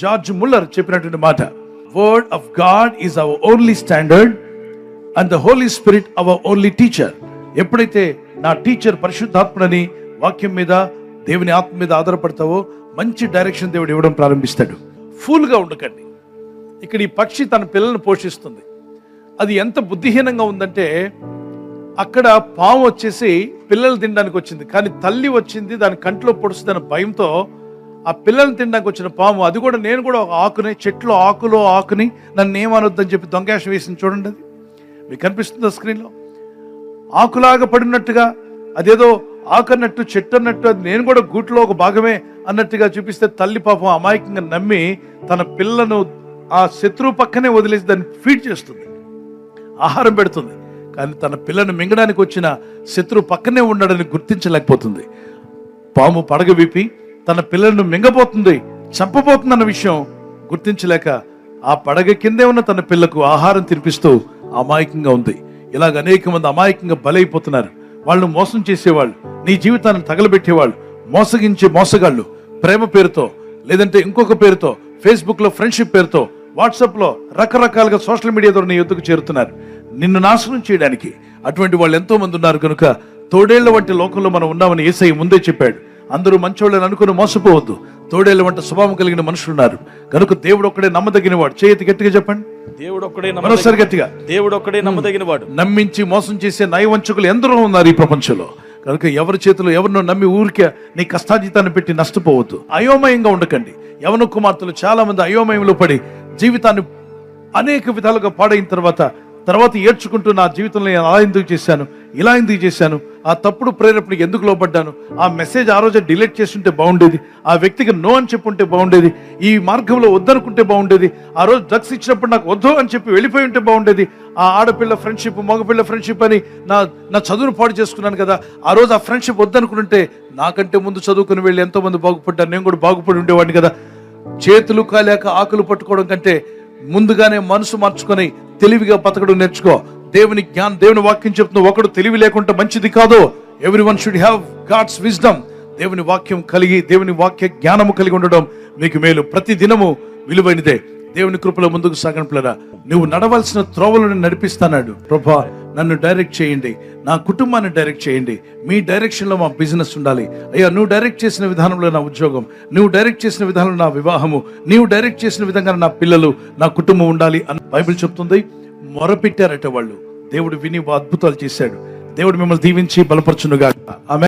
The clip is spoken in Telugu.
జార్జ్ ముల్లర్ చెప్పినటువంటి మాట, word of God is our only standard and the holy spirit our only teacher. ఎప్పుడైతే నా టీచర్ పరిశుద్ధాత్మని వాక్యం మీద, దేవుని ఆత్మ మీద ఆధారపడతావో మంచి డైరెక్షన్ దేవుడు ఇవ్వడం ప్రారంభిస్తాడు. ఫూల్గా ఉండకండి. ఇక్కడ ఈ పక్షి తన పిల్లలను పోషిస్తుంది. అది ఎంత బుద్ధిహీనంగా ఉందంటే, అక్కడ పాము వచ్చేసి పిల్లలు తినడానికి వచ్చింది, కానీ తల్లి వచ్చింది దాని కంట్లో పొడుస్తుందన్న భయంతో ఆ పిల్లల్ని తినడానికి వచ్చిన పాము, అది కూడా నేను కూడా ఒక ఆకుని, చెట్లో ఆకుని నన్ను ఏమనొద్దని చెప్పి దొంగేషం వేసింది. చూడండి, అది మీకు కనిపిస్తుంది స్క్రీన్లో. ఆకులాగా పడినట్టుగా, అదేదో ఆకు అన్నట్టు, చెట్టు అన్నట్టు, అది నేను కూడా గూట్లో ఒక భాగమే అన్నట్టుగా చూపిస్తే తల్లి పాపం అమాయకంగా నమ్మి తన పిల్లను ఆ శత్రువు పక్కనే వదిలేసి దాన్ని ఫీడ్ చేస్తుంది, ఆహారం పెడుతుంది. కానీ తన పిల్లను మింగడానికి వచ్చిన శత్రువు పక్కనే ఉన్నాడని గుర్తించలేకపోతుంది. పాము పడగ విప్పి తన పిల్లలను మింగబోతుంది, చంపబోతుందన్న విషయం గుర్తించలేక ఆ పడగ కిందే ఉన్న తన పిల్లకు ఆహారం తినిపిస్తూ అమాయకంగా ఉంది. ఇలాగ అనేక మంది అమాయకంగా బలైపోతున్నారు. వాళ్ళు మోసం చేసేవాళ్ళు, నీ జీవితాన్ని తగలబెట్టేవాళ్ళు, మోసగించే మోసగాళ్ళు, ప్రేమ పేరుతో లేదంటే ఇంకొక పేరుతో, ఫేస్బుక్లో ఫ్రెండ్షిప్ పేరుతో, వాట్సాప్లో రకరకాలుగా సోషల్ మీడియా ద్వారా నీ ఎద్దుకు చేరుతున్నారు నిన్ను నాశనం చేయడానికి. అటువంటి వాళ్ళు ఎంతో మంది ఉన్నారు. కనుక తోడేళ్ల వంటి లోకంలో మనం ఉన్నామని యేసయ్య ముందే చెప్పాడు. అందరూ మంచోళ్ళని అనుకుని మోసపోవద్దు. తోడేళ్ల వంటి స్వభావం కలిగిన మనుషులు ఉన్నారు. కనుక దేవుడు ఒక్కడే నమ్మదగిన వాడు. చేయతి గట్టిగా చెప్పండి, దేవుడు ఒక్కడే మరోసారి గట్టిగా, దేవుడు ఒక్కడే నమ్మదగిన వాడు. నమ్మించి మోసం చేసే నయవంచకులు ఎందరో ఉన్నారు ఈ ప్రపంచంలో. కనుక ఎవరి చేతిలో ఎవరినో నమ్మి ఊరికే నీ కష్టాజీతాన్ని పెట్టి నష్టపోవద్దు. అయోమయంగా ఉండకండి. యవన కుమార్తెలు చాలా మంది అయోమయంలో పడి జీవితాన్ని అనేక విధాలుగా పాడైన తర్వాత ఏడ్చుకుంటూ, నా జీవితంలో నేను అలా ఎందుకు చేశాను, ఇలా ఎందుకు చేశాను, ఆ తప్పుడు ప్రేరేపణకి ఎందుకు లోపడ్డాను, ఆ మెసేజ్ ఆ రోజే డిలీట్ చేస్తుంటే బాగుండేది, ఆ వ్యక్తికి నో అని చెప్పుంటే బాగుండేది, ఈ మార్గంలో వద్దనుకుంటే బాగుండేది, ఆ రోజు డ్రగ్స్ ఇచ్చినప్పుడు నాకు వద్దు అని చెప్పి వెళ్ళిపోయి ఉంటే బాగుండేది, ఆ ఆడపిల్ల ఫ్రెండ్షిప్, మగపిల్ల ఫ్రెండ్షిప్ అని నా చదువును పాడు చేసుకున్నాను కదా, ఆ రోజు ఆ ఫ్రెండ్షిప్ వద్దనుకుంటే నాకంటే ముందు చదువుకుని వెళ్ళి ఎంతో మంది బాగుపడ్డారు, నేను కూడా బాగుపడి ఉండేవాడిని కదా. చేతులు కాలేక ఆకులు పట్టుకోవడం కంటే ముందుగానే మనసు మార్చుకొని తెలివిగా బతకడం నేర్చుకో. దేవుని వాక్యం చెప్తున్న ఒకడు తెలివి లేకుండా మంచిది కాదు. Everyone should have God's wisdom. దేవుని వాక్యం కలిగి, దేవుని వాక్య జ్ఞానము కలిగి ఉండడం మీకు మేలు. ప్రతి దినము విలువైనదే. దేవుని కృపలో ముందుకు సాగనట్లరా నువ్వు నడవలసిన త్రోవలను నడిపిస్తాడు. ప్రభా, నన్ను డైరెక్ట్ చేయండి, నా కుటుంబాన్ని డైరెక్ట్ చేయండి, మీ డైరెక్షన్లో మా బిజినెస్ ఉండాలి అయ్యా, నువ్వు డైరెక్ట్ చేసిన విధానంలో నా ఉద్యోగం, నువ్వు డైరెక్ట్ చేసిన విధానంలో నా వివాహము, నీవు డైరెక్ట్ చేసిన విధంగా నా పిల్లలు, నా కుటుంబం ఉండాలి అని బైబిల్ చెప్తుంది. మొరపెట్టారట వాళ్ళు, దేవుడు విని అద్భుతాలు చేశాడు. దేవుడు మిమ్మల్ని దీవించి బలపరచునుగా. ఆమె.